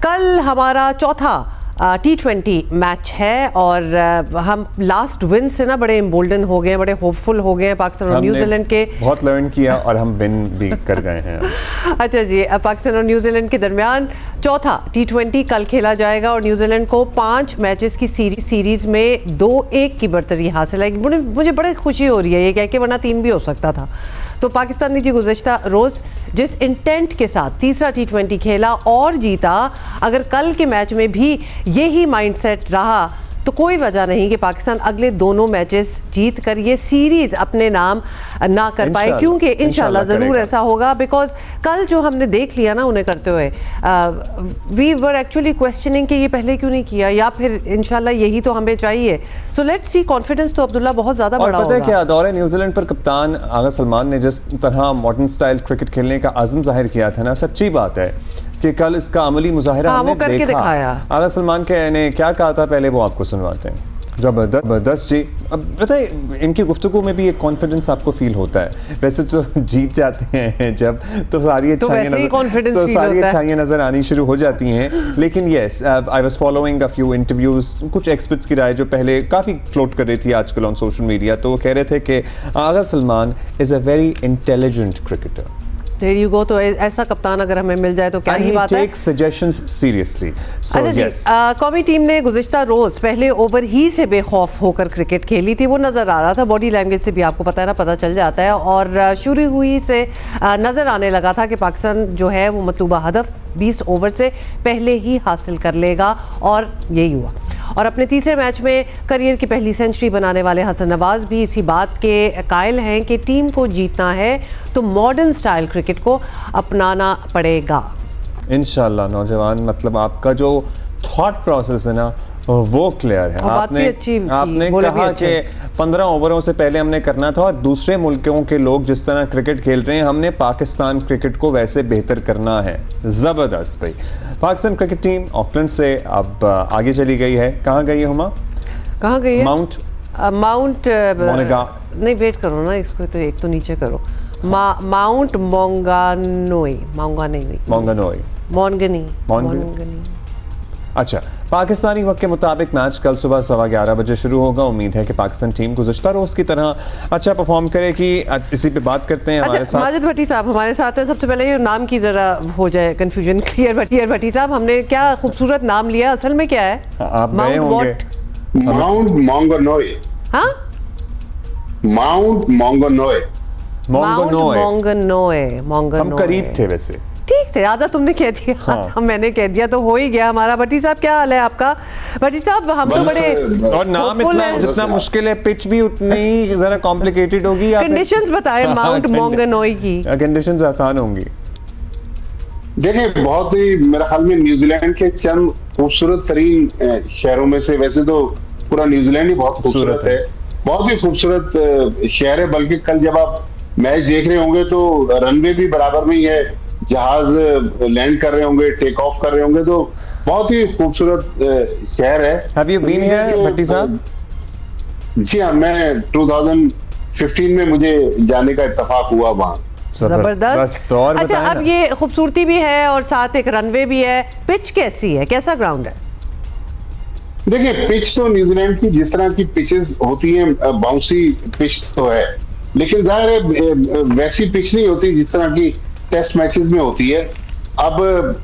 कल हमारा चौथा T20 मैच है और हम लास्ट विन से ना बड़े एम्बोल्डन हो गए हैं, बड़े होपफुल हो गए हैं पाकिस्तान और न्यूजीलैंड के। बहुत लर्न किया और हम विन भी कर गए हैं। अच्छा जी, पाकिस्तान और न्यूजीलैंड के दरमियान चौथा T20 कल खेला जाएगा और न्यूजीलैंड को 5 मैचेस की सीरीज में 2-1 की बढ़तरी हासिल है। मुझे बड़ी खुशी हो रही है ये कह के, वरना 3 भी हो सकता था। तो पाकिस्तान ने जी गुज़श्ता रोज़ जिस इंटेंट के साथ तीसरा T20 खेला और जीता, अगर कल के मैच में भी यही माइंडसेट रहा तो कोई वजह नहीं कि पाकिस्तान अगले दोनों मैचेस जीत कर ये सीरीज अपने नाम ना कर पाए, क्योंकि इंशाल्लाह ज़रूर ऐसा होगा। बिकॉज कल जो हमने देख लिया ना उन्हें करते हुए, वी वर एक्चुअली क्वेश्चनिंग कि ये पहले क्यों नहीं किया, या फिर इंशाल्लाह यही तो हमें चाहिए। सो लेट्स सी, कॉन्फिडेंस तो अब्दुल्ला बहुत ज़्यादा बड़ा होगा। पता है क्या दौरे न्यूजीलैंड पर कप्तान आगा सलमान ने जिस तरह मॉडर्न स्टाइल क्रिकेट खेलने का आज़म जाहिर किया था ना, सच्ची बात है कि कल इसका अमली मुजाहिरा हमने करके दिखाया। आगा सलमान के ने क्या कहा था पहले वो आपको सुनवाते हैं। जबरदस्त जी। अब पता है इनकी गुफ्तगू में भी एक कॉन्फिडेंस आपको फील होता है। वैसे तो जीत जाते हैं जब तो सारी अच्छाइयाँ नजर आनी शुरू हो जाती हैं, लेकिन yes I was following a few interviews, कुछ एक्सपर्ट्स की राय जो पहले काफ़ी फ्लोट कर रही थी आजकल ऑन सोशल मीडिया, तो वो कह रहे थे कि Agha Salman is a very intelligent cricketer. There you go, तो ऐसा कप्तान अगर हमें मिल जाए तो क्या ही बात है। Take suggestions seriously. So yes. कौमी टीम ने गुज़िश्ता रोज़ पहले ओवर ही से बेखौफ होकर क्रिकेट खेली थी, वो नज़र आ रहा था। बॉडी लैंग्वेज से भी आपको पता है ना, पता चल जाता है। और शुरू हुई से नज़र आने लगा था कि पाकिस्तान जो है वो मतलूबा हदफ 20 ओवर से पहले ही हासिल कर लेगा, और यही हुआ। और अपने तीसरे मैच में करियर की पहली सेंचुरी बनाने वाले हसन नवाज भी इसी बात के कायल हैं कि टीम को जीतना है तो मॉडर्न स्टाइल क्रिकेट को अपनाना पड़ेगा। इंशाल्लाह नौजवान, मतलब आपका जो थॉट प्रोसेस है ना वो क्लियर है। आपने कहा कि 15 ओवरों से पहले हमने करना था, और दूसरे मुल्कों के लोग जिस तरह क्रिकेट खेल रहे हैं हमने पाकिस्तान क्रिकेट को वैसे बेहतर करना है। ज़बरदस्त भाई। पाकिस्तान क्रिकेट टीम ऑकलैंड से अब आगे चली गई है। कहाँ गई है हुमा? कहाँ गई है? माउंट मोनेगा नहीं, वेट करो ना, इसको तो एक तो नीचे करो। माउंट मोंगानोई। अच्छा, पाकिस्तानी वक्त के मुताबिक मैच कल सुबह 11:15 बजे शुरू होगा। उम्मीद है कि पाकिस्तान टीम गुज़श्ता रोज़ की तरह अच्छा परफॉर्म करेगी। इसी पे बात करते हैं। हमारे साथ माजिद भट्टी साहब हमारे साथ हैं। सबसे पहले ये नाम की ज़रा हो जाए कन्फ्यूजन क्लियर। भट्टी साहब, हमने क्या खूबसूरत नाम लिया, असल में क्या है? आप गए होंगे। माउंट मोंगानोई। हाँ, माउंट मोंगानोई। हम करीब थे वैसे। ठीक थे, आधा तुमने कह दिया। हाँ। मैंने कह दिया तो हो ही गया हमारा। भट्टी साहब क्या हाल है आपका? भट्टी साहब, हम तो बड़े, और नाम इतना जितना मुश्किल है पिच भी उतनी ही जरा कॉम्प्लिकेटेड होगी। कंडीशंस बताएं माउंट मोंगानोई की। कंडीशंस आसान होंगी। देखिए, बहुत ही मेरा ख्याल में न्यूजीलैंड के चंद खूबसूरत तरीन शहरों में से, वैसे तो पूरा न्यूजीलैंड ही बहुत खूबसूरत है, बहुत ही खूबसूरत शहर है। बल्कि कल जब आप मैच देख रहे होंगे तो रनवे भी बराबर में ही है, जहाज लैंड कर रहे होंगे, टेक ऑफ कर रहे होंगे, तो बहुत ही खूबसूरत शहर है। Have you been here, भट्टी साहब? जी हाँ, मैं 2015 में मुझे जाने का इत्तेफाक हुआ वहाँ। जबरदस्त। अच्छा, अब ये खूबसूरती भी है और साथ एक रनवे भी है। पिच कैसी है, कैसा ग्राउंड है? देखिए, पिच तो न्यूजीलैंड की जिस तरह की पिचेस होती हैं, बाउंसी पिच तो है, लेकिन जाहिर है वैसी पिच नहीं होती जिस तरह की टेस्ट मैचेस में होती है। अब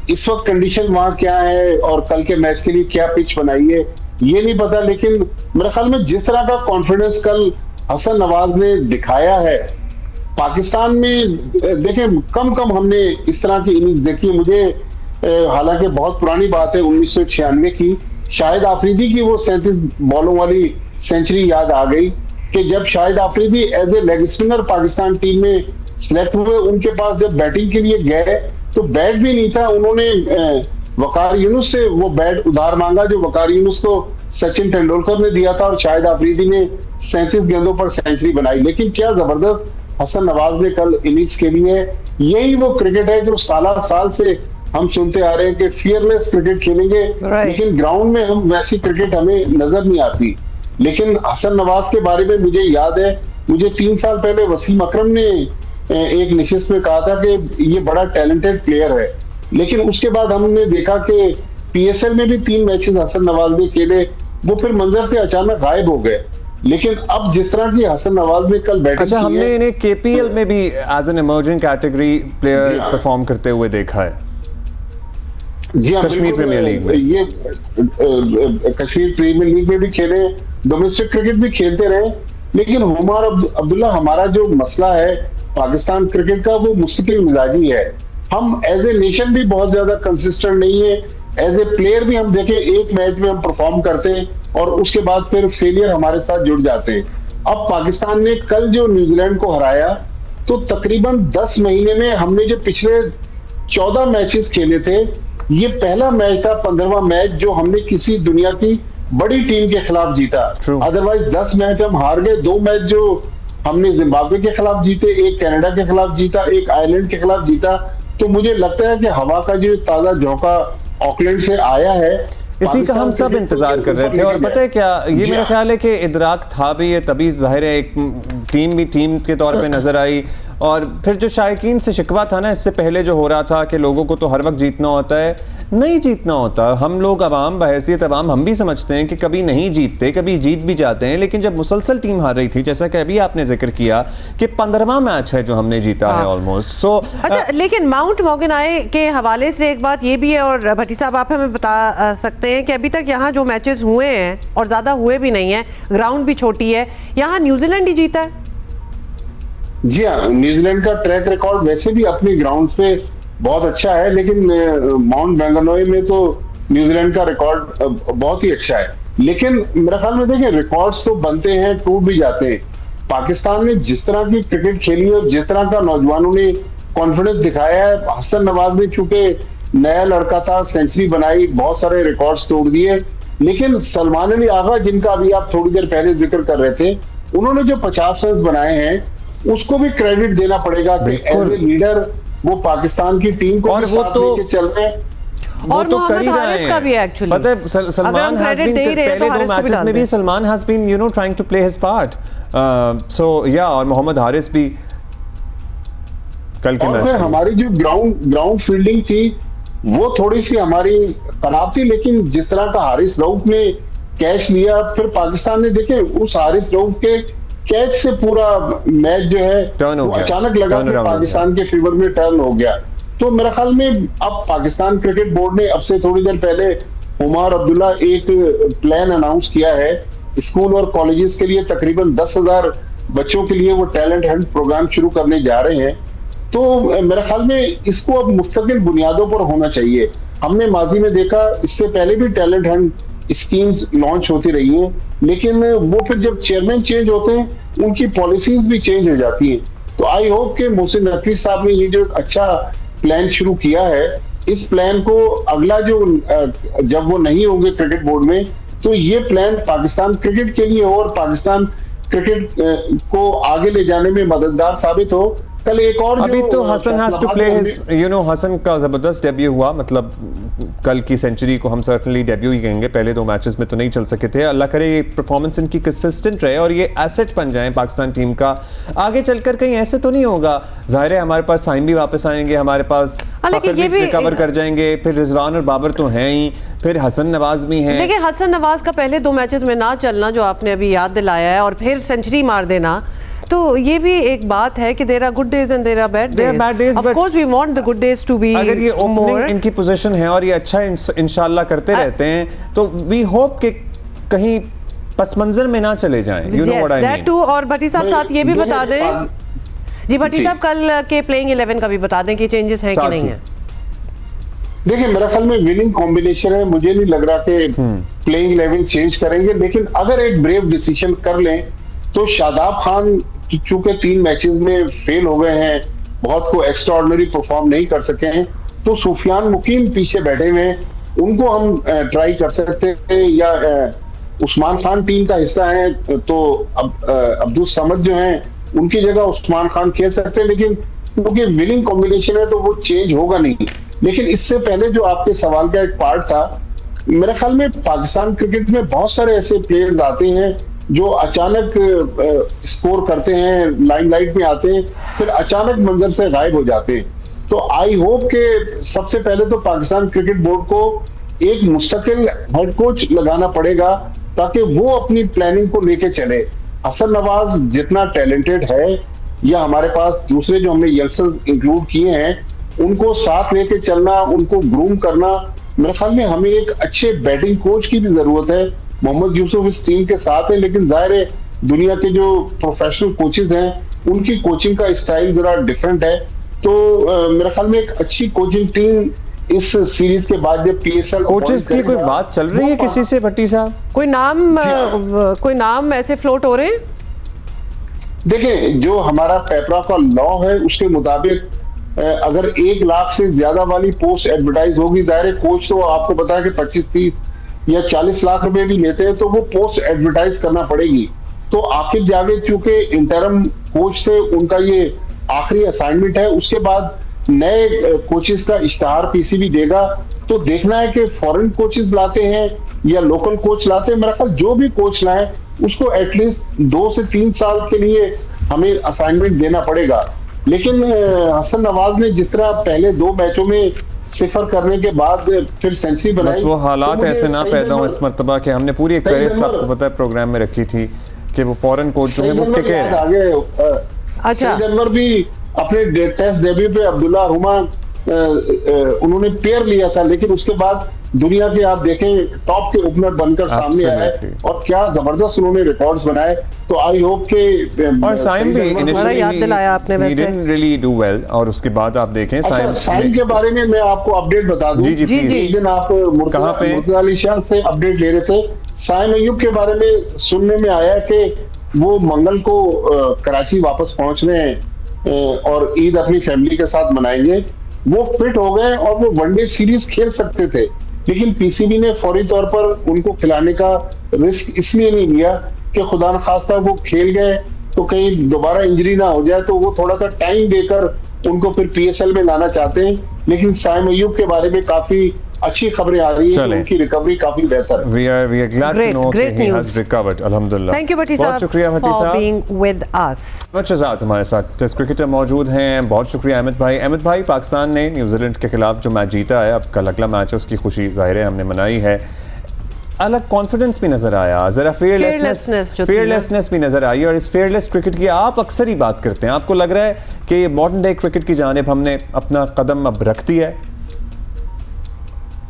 इस वक्त कंडीशन वहाँ क्या है और कल के मैच के लिए क्या पिच बनाई है ये नहीं पता, लेकिन मेरे ख्याल में जिस तरह का कॉन्फिडेंस कल हसन नवाज ने दिखाया है पाकिस्तान में, देखिए कम हमने इस तरह की इनिंग्स देखी है। मुझे हालांकि बहुत पुरानी बात है 1996 की, शाहिद आफरीदी की वो 37 बॉलों वाली सेंचुरी याद आ गई कि जब Shahid Afridi as a leg spinner Pakistan team में सिलेक्ट हुए, उनके पास जब बैटिंग के लिए गए तो बैट भी नहीं था। उन्होंने वकार यूनुस से वो बैट उधार मांगा जो वकार यूनुस को सचिन तेंदुलकर ने दिया था, और शाहिद आफरीदी ने 37 गेंदों पर सेंचुरी बनाई। लेकिन क्या जबरदस्त हसन नवाज ने कल इनिंग्स खेली है। यही वो क्रिकेट है जो साल से हम सुनते आ रहे हैं कि फियरलेस क्रिकेट खेलेंगे, लेकिन ग्राउंड में हम वैसी क्रिकेट हमें नजर नहीं आती। लेकिन हसन नवाज के बारे में मुझे याद है, मुझे 3 साल पहले वसीम अकरम ने एक निशिस्त में कहा था कि ये बड़ा टैलेंटेड प्लेयर है, लेकिन उसके बाद हमने देखा कि पीएसएल में भी 3 मैचेस हसन नवाज ने खेले, वो फिर मंजर से अचानक गायब हो गए। लेकिन अब जिस तरह की हसन नवाज ने कल बैटिंग अच्छा, की हमने है, इन्हें केपीएल में भी as an emerging category player perform करते हुए देखा है। जी हाँ, कश्मीर बिल्कुल, प्रीमियर लीग में ये कश्मीर प्रीमियर लीग में भी खेले, डोमेस्टिक क्रिकेट भी खेलते रहे। लेकिन उमर अब्दुल्ला, हमारा जो मसला है पाकिस्तान क्रिकेट का, वो मुस्तकिल मिजाजी है। हम एज ए नेशन भी बहुत ज्यादा कंसिस्टेंट नहीं है, एज ए प्लेयर भी हम देखें एक मैच में हम परफॉर्म करते हैं और उसके बाद फिर फेलियर हमारे साथ जुड़ जाते हैं। अब पाकिस्तान ने कल जो न्यूजीलैंड को हराया, तो तकरीबन 10 महीने में हमने जो पिछले 14 मैचेस खेले थे, ये पहला मैच था, 15वां मैच जो हमने किसी दुनिया की बड़ी टीम के खिलाफ जीता। अदरवाइज 10 मैच हम हार गए। 2 मैच जो हमने जिम्बाब्वे के खिलाफ जीते, एक कनाडा के खिलाफ जीता, एक आयरलैंड के खिलाफ जीता। तो मुझे लगता है कि हवा का जो ताजा झोंका ऑकलैंड से आया है, इसी का हम सब इंतजार कर रहे थे। और पता है क्या, ये मेरा ख्याल है कि इदराक था भी, ये तभी जाहिर है एक टीम भी टीम के तौर पे नजर आई। और फिर जो शायकीन से शिकवा था ना, इससे पहले जो हो रहा था कि लोगों को तो हर वक्त जीतना होता है, नहीं जीतना होता। हम लोग अवाम, बहैसियत अवाम, हम भी समझते हैं कि कभी नहीं जीतते, कभी जीत भी जाते हैं। लेकिन जब मुसलसल टीम हार रही थी, जैसा कि अभी आपने जिक्र किया कि 15वां मैच है जो हमने जीता है ऑलमोस्ट। सो अच्छा, लेकिन माउंट मॉर्गनाई के हवाले से एक बात ये भी है, और भट्टी साहब आप हमें बता सकते हैं कि अभी तक यहाँ जो मैचेस हुए हैं, और ज़्यादा हुए भी नहीं हैं, ग्राउंड भी छोटी है, यहाँ न्यूजीलैंड ही जीता है। जी हाँ, न्यूजीलैंड का ट्रैक रिकॉर्ड वैसे भी अपने ग्राउंड पे बहुत अच्छा है, लेकिन माउंट मैंगनोई में तो न्यूजीलैंड का रिकॉर्ड बहुत ही अच्छा है। लेकिन मेरा ख्याल में देखें, रिकॉर्ड्स तो बनते हैं, टूट भी जाते हैं। पाकिस्तान ने जिस तरह की क्रिकेट खेली और जिस तरह का नौजवानों ने कॉन्फिडेंस दिखाया है, हसन नवाज ने चूंकि नया लड़का था, सेंचुरी बनाई, बहुत सारे रिकॉर्ड्स तोड़ दिए। लेकिन सलमान अली आगा, जिनका अभी आप थोड़ी देर पहले जिक्र कर रहे थे, उन्होंने जो 50 रन बनाए हैं, उसको भी क्रेडिट देना पड़ेगा कि एज ए लीडर वो पाकिस्तान की टीम को और भी वो साथ तो लेके चल रहे हैं। और तो कर ही मोहम्मद रहे हारिस का हैं। भी एक्चुअली पता है, सलमान हैज बीन पहले 2 मैचेस में भी Salman has been trying to play his part. So yeah, और मोहम्मद हारिस भी कल के मैच में। हमारी जो ग्राउंड फील्डिंग थी, वो थोड़ी सी हमारी खराब थी। लेकिन जिस तरह का हारिस रऊफ ने कैच लिया, फिर पाकिस्तान ने देखे उस हारिस रऊफ के कैच से पूरा मैच जो है वो अचानक लगा कि पाकिस्तान के फेवर में टर्न हो गया। तो मेरे ख्याल में अब पाकिस्तान क्रिकेट बोर्ड ने अब से थोड़ी देर पहले उमर अब्दुल्ला एक प्लान अनाउंस किया है। स्कूल और कॉलेजेस के लिए तकरीबन 10,000 बच्चों के लिए वो टैलेंट हंट प्रोग्राम शुरू करने जा रहे हैं। तो मेरे ख्याल में इसको अब मुस्तकिल बुनियादों पर होना चाहिए। हमने माजी में देखा, इससे पहले भी टैलेंट हंट स्कीम्स लॉन्च होती रही हैं, लेकिन वो फिर जब चेयरमैन चेंज होते हैं, उनकी पॉलिसीज भी चेंज हो जाती हैं। तो आई होप कि मोहसिन नकवी साहब ने ये जो अच्छा प्लान शुरू किया है, इस प्लान को अगला जो जब वो नहीं होंगे क्रिकेट बोर्ड में, तो ये प्लान पाकिस्तान क्रिकेट के लिए हो और पाकिस्तान क्रिकेट को आगे ले जाने में मददगार साबित हो। कल एक और अभी तो Hasan has to play his, Hasan का जबरदस्त डेब्यू हुआ, मतलब कल की सेंचुरी को हम सर्टनली डेब्यू ही कहेंगे। पहले 2 मैचेस में तो नहीं चल सके थे। अल्लाह करे ये परफॉर्मेंस इनकी कंसिस्टेंट रहे और ये एसेट बन जाए पाकिस्तान टीम का। आगे चलकर कहीं ऐसे तो नहीं होगा, जाहिर है हमारे पास साइम भी वापस आएंगे, हमारे पास फखर भी रिकवर कर जाएंगे, फिर रिजवान और बाबर तो हैं ही, फिर हसन नवाज भी हैं। देखिए, हसन नवाज का पहले 2 मैचेस में ना चलना, जो आपने अभी याद दिलाया है, और फिर सेंचुरी मार देना, तो ये भी एक बात है कि there are good days and there are bad days. Of course we want the good days to be. अगर ये ओपनिंग इनकी पोजीशन है और ये अच्छा इंशाल्लाह करते रहते हैं, तो वी होप कि कहीं पस मंजर में ना चले जाएं। You know what I mean. और भट्टी साहब साथ ये भी बता दें जी, भट्टी साहब कल के प्लेइंग 11 का भी बता दें कि चेंजेस हैं कि नहीं है। देखिए, मेरे ख्याल में विनिंग कॉम्बिनेशन है, मुझे नहीं लग रहा कि प्लेइंग 11 चेंज करेंगे। लेकिन अगर एक ब्रेव डिसीजन कर लें, तो शादाब खान चूंकि 3 मैचेस में फेल हो गए हैं, बहुत को एक्स्ट्राऑर्डिनरी परफॉर्म नहीं कर सके हैं, तो सुफियान मुकीम पीछे बैठे हुए हैं, उनको हम ट्राई कर सकते हैं। या उस्मान खान टीम का हिस्सा है, तो अब्दुल समद जो हैं, उनकी जगह उस्मान खान खेल सकते हैं। लेकिन क्योंकि विनिंग कॉम्बिनेशन है, तो वो चेंज होगा नहीं। लेकिन इससे पहले जो आपके सवाल का एक पार्ट था, मेरे ख्याल में पाकिस्तान क्रिकेट में बहुत सारे ऐसे प्लेयर्स आते हैं जो अचानक स्कोर करते हैं, लाइमलाइट में आते हैं, फिर अचानक मंजर से गायब हो जाते हैं। तो आई होप के सबसे पहले तो पाकिस्तान क्रिकेट बोर्ड को एक मुस्तकिल हेड कोच लगाना पड़ेगा ताकि वो अपनी प्लानिंग को लेके चले। हसन नवाज जितना टैलेंटेड है, या हमारे पास दूसरे जो हमने यंगस्टर्स इंक्लूड किए हैं, उनको साथ लेके चलना, उनको ग्रूम करना, मेरे ख्याल में हमें एक अच्छे बैटिंग कोच की भी जरूरत है। मोहम्मद यूसुफ इस टीम के साथ है, लेकिन जाहिर है दुनिया के जो प्रोफेशनल कोचेज हैं उनकी कोचिंग का स्टाइल जरा डिफरेंट है। तो मेरे ख्याल में एक अच्छी कोचिंग टीम इस सीरीज के बाद जब पीएसएल कोचेस की कोई बात चल रही है किसी से भट्टी साहब? कोई नाम ऐसे फ्लोट हो रहे हैं? देखिए, जो हमारा पेपरा का लॉ है उसके मुताबिक अगर 1 लाख से ज्यादा वाली पोस्ट एडवर्टाइज होगी, जाहिर है कोच तो आपको पता है कि 25, 30 या 40 लाख रुपए भी लेते हैं, तो वो पोस्ट एडवर्टाइज करना पड़ेगी। तो आकिब जावेद चूंकि इंटरम कोच थे, उनका ये आखिरी असाइनमेंट है, उसके बाद नए कोचेस का इश्तहार पीसीबी देगा। तो देखना है कि फॉरेन कोचेस लाते हैं या लोकल कोच लाते हैं। मेरा ख्याल जो भी कोच लाए उसको एटलीस्ट 2 से 3 साल के लिए हमें असाइनमेंट देना पड़ेगा। लेकिन हसन नवाज ने जिस तरह पहले 2 मैचों में 0 करने के बाद फिर सेंचुरी बनाई, बस वो हालात तो ऐसे ना पैदा हो इस मरतबा के हमने पूरी एक फहरिस्त आपको पता है प्रोग्राम में रखी थी कि वो फॉरेन कोच जो है वो टिके हैं। आगे अच्छा, जनवर भी अपने टेस्ट डेब्यू पे अब्दुल्ला रुमा उन्होंने पेयर लिया था, लेकिन उसके बाद दुनिया के आप देखें टॉप के ओपनर बनकर सामने आए और क्या जबरदस्त उन्होंने रिकॉर्ड्स बनाए। तो आई होप के और साइम भी इनिशियली याद दिलाया आपने वैसे, he didn't really do well, और उसके बाद आप देखें साइम के बारे में मैं आपको अपडेट बता दूं। जी, एक दिन आप मुर्तजा अली शाह से अपडेट ले रहे थे। साइम अय्यूब के बारे में सुनने में आया कि वो मंगल को कराची वापस पहुंच रहे हैं और ईद अपनी फैमिली के साथ मनाएंगे। वो फिट हो गए और वो वनडे सीरीज खेल सकते थे, लेकिन पीसीबी ने फौरी तौर पर उनको खिलाने का रिस्क इसलिए नहीं लिया कि खुदा न खास्ता वो खेल गए तो कहीं दोबारा इंजरी ना हो जाए, तो वो थोड़ा सा टाइम देकर उनको फिर पीएसएल में लाना चाहते हैं। लेकिन साइम अय्यूब के बारे में काफी अच्छी खबरें आ रही हैं, उनकी रिकवरी काफी बेहतर है। We are glad to know that he has recovered, अल्हम्दुलिल्लाह। Thank you भट्टी साहब, बहुत शुक्रिया भट्टी साहब for being with us। Ahmad Shahzad हमारे साथ टेस्ट क्रिकेटर मौजूद हैं। बहुत शुक्रिया अहमद भाई। अहमद भाई, पाकिस्तान ने न्यूजीलैंड के खिलाफ जो मैच जीता है, अब कल अगला मैच है, उसकी खुशी जाहिर है हमने मनाई है। अलग कॉन्फिडेंस भी नजर आया, जरा फेयरलेसनेस भी नजर आई, और इस फेयरलेस क्रिकेट की आप अक्सर ही बात करते हैं। आपको लग रहा है कि ये मॉडर्न डे क्रिकेट की जानिब हमने अपना कदम अब रख दिया है?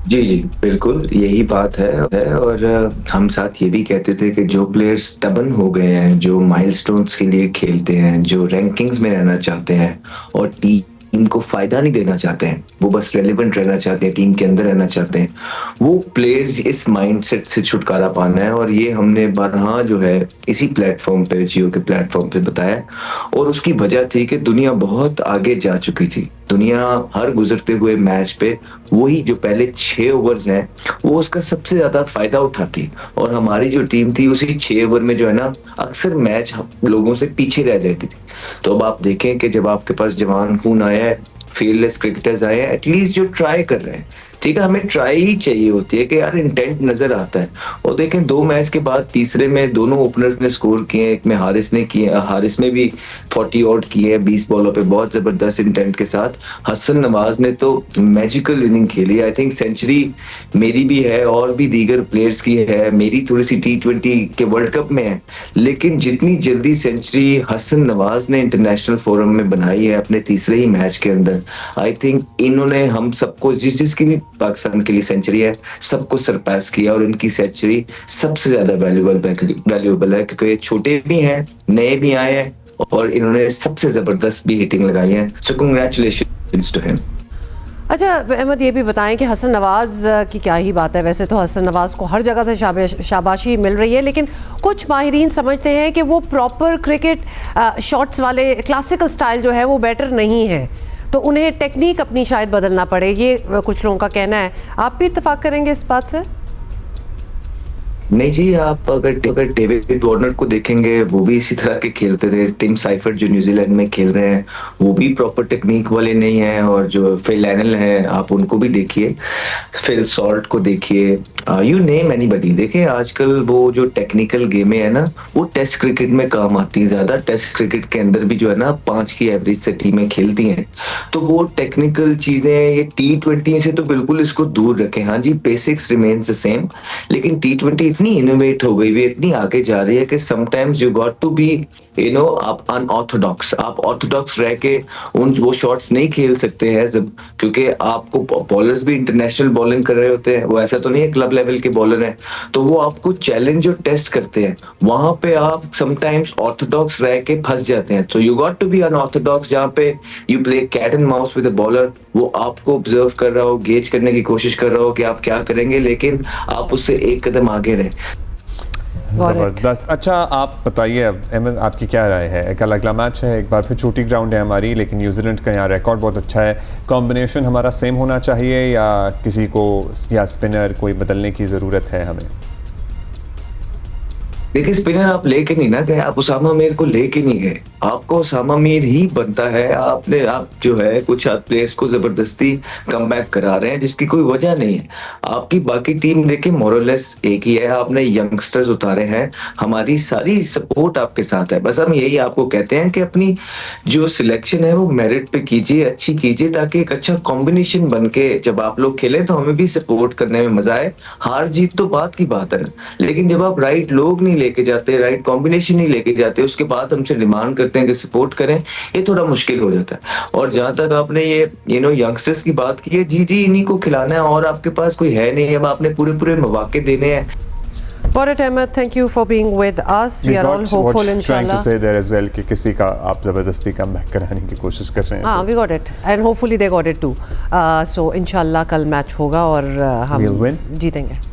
जी बिल्कुल यही बात है। और हम साथ ये भी कहते थे कि जो प्लेयर्स स्टबन हो गए हैं, जो माइलस्टोन्स के लिए खेलते हैं, जो रैंकिंग्स में रहना चाहते हैं और टीम को फायदा नहीं देना चाहते हैं, वो बस रेलेवेंट रहना चाहते हैं, टीम के अंदर रहना चाहते हैं, वो प्लेयर्स इस माइंडसेट से छुटकारा पाना है। और ये हमने बारहा जो है इसी प्लेटफॉर्म पे, जियो के प्लेटफॉर्म पे बताया। और उसकी वजह थी कि दुनिया बहुत आगे जा चुकी थी। दुनिया हर गुजरते हुए मैच पे वही जो पहले 6 ओवर्स हैं वो उसका सबसे ज्यादा फायदा उठाती, और हमारी जो टीम थी उसी 6 ओवर में जो है ना अक्सर मैच लोगों से पीछे रह जाती थी। तो अब आप देखें कि जब आपके पास जवान खून आया है, फेयरलेस क्रिकेटर्स आए हैं, एटलीस्ट जो ट्राई कर रहे हैं, ठीक है, हमें ट्राई ही चाहिए होती है कि यार इंटेंट नजर आता है। और देखें 2 मैच के बाद तीसरे में दोनों ओपनर्स ने स्कोर किए, एक में हारिस ने किए, हारिस में भी 40 आउट किए हैं 20 बॉलों पे बहुत जबरदस्त इंटेंट के साथ। हसन नवाज ने तो मैजिकल इनिंग खेली। आई थिंक सेंचुरी मेरी भी है और भी दीगर प्लेयर्स की है, मेरी थोड़ी सी T20 के वर्ल्ड कप में है, लेकिन जितनी जल्दी सेंचुरी हसन नवाज ने इंटरनेशनल फोरम में बनाई है अपने तीसरे ही मैच के अंदर, आई थिंक इन्होंने हम सबको जिसकी भी पाकिस्तान के लिए सेंचुरी है सबको सरपास किया, और इनकी सेंचुरी सबसे ज्यादा वैल्यूएबल है क्योंकि ये छोटे भी हैं, नए भी आए हैं और इन्होंने सबसे जबरदस्त भी हिटिंग लगाई है। So congratulations to him. अच्छा अहमद, ये भी बताएं कि हसन नवाज की क्या ही बात है। वैसे तो हसन नवाज को हर जगह से शाबाशी मिल रही है, लेकिन कुछ माहिरीन समझते हैं कि वो प्रॉपर क्रिकेट शॉट्स वाले क्लासिकल स्टाइल जो है वो बेटर नहीं है, तो उन्हें टेक्निक अपनी शायद बदलना पड़े, ये कुछ लोगों का कहना है। आप भी इत्तेफाक करेंगे इस बात से? नहीं जी, आप अगर डेविड वार्नर को देखेंगे, वो भी इसी तरह के खेलते थे। टिम साइफर्ट जो न्यूजीलैंड में खेल रहे हैं, वो भी प्रॉपर टेक्निक वाले नहीं हैं। और जो फिल लैनल है, आप उनको भी देखिए, फिल सॉल्ट को देखिए, यू नेम एनीबडी। देखिए आजकल वो जो टेक्निकल गेमें है ना, वो टेस्ट क्रिकेट में काम आती है ज्यादा। टेस्ट क्रिकेट के अंदर भी जो है ना 5 की एवरेज से टीमें खेलती हैं, तो वो टेक्निकल चीजें ये T20 से तो बिल्कुल इसको दूर रखें। हाँ जी, बेसिक्स रिमेन्स द सेम, लेकिन T20 इतनी इनोवेट हो गई है, इतनी आगे जा रही है कि sometimes you got to be आप अनऑर्थोडॉक्स। आप ऑर्थोडॉक्स रह के वो शॉट्स नहीं खेल सकते हैं जब, क्योंकि आपको बॉलर्स भी इंटरनेशनल बॉलिंग कर रहे होते हैं। वो ऐसा तो नहीं है क्लब लेवल के बॉलर हैं, तो वो आपको चैलेंज और टेस्ट करते हैं। वहां पे आप समटाइम्स ऑर्थोडॉक्स रह के फंस जाते हैं। तो you got to be unorthodox, जहाँ पे you play cat and mouse with the bowler. वो आपको ऑब्जर्व कर रहा हो, गेज करने की कोशिश कर रहा हो कि आप क्या करेंगे, लेकिन आप उससे एक कदम आगे रहें। ज़बरदस्त। अच्छा, आप बताइए अहमद, आपकी क्या राय है? कल अगला मैच है, एक बार फिर छोटी ग्राउंड है हमारी, लेकिन न्यूजीलैंड का यहाँ रिकॉर्ड बहुत अच्छा है। कॉम्बिनेशन हमारा सेम होना चाहिए या किसी को या स्पिनर कोई बदलने की ज़रूरत है हमें? देखिए, स्पिनर आप लेके नहीं ना गए, आप उसामा मीर को लेके नहीं गए। आपको उसामा मीर ही बनता है। आप जो है कुछ प्लेयर्स को जबरदस्ती कमबैक करा रहे हैं जिसकी कोई वजह नहीं है। आपकी बाकी टीम देखिए मोरलेस एक ही है। आपने यंगस्टर्स उतारे हैं, हमारी सारी सपोर्ट आपके साथ है। बस हम यही आपको कहते हैं कि अपनी जो सिलेक्शन है वो मेरिट पे कीजिए, अच्छी कीजिए, ताकि एक अच्छा कॉम्बिनेशन बन के जब आप लोग खेलें तो हमें भी सपोर्ट करने में मजा आए। हार जीत तो बात की बात है ना, लेकिन जब आप राइट लोग नहीं लेके जाते, राइट कॉम्बिनेशन नहीं लेके जाते, उसके बाद हमसे डिमांड करते हैं कि सपोर्ट करें, ये थोड़ा मुश्किल हो जाता है। और जहां तक आपने ये यंगस्टर्स की बात की है, जी इन्हीं को खिलाना है और आपके पास कोई है नहीं। अब आपने पूरे मौके देने हैं। Got it, Ahmed. Thank you for being with us. We are all hopeful, trying to inshallah. say there as well कि किसी का आप ज़बरदस्ती कमबैक कराने की कोशिश कर रहे हैं। हाँ, we got it, and hopefully they got it too. So inshallah कल मैच होगा और हम We'll win. जीतेंगे।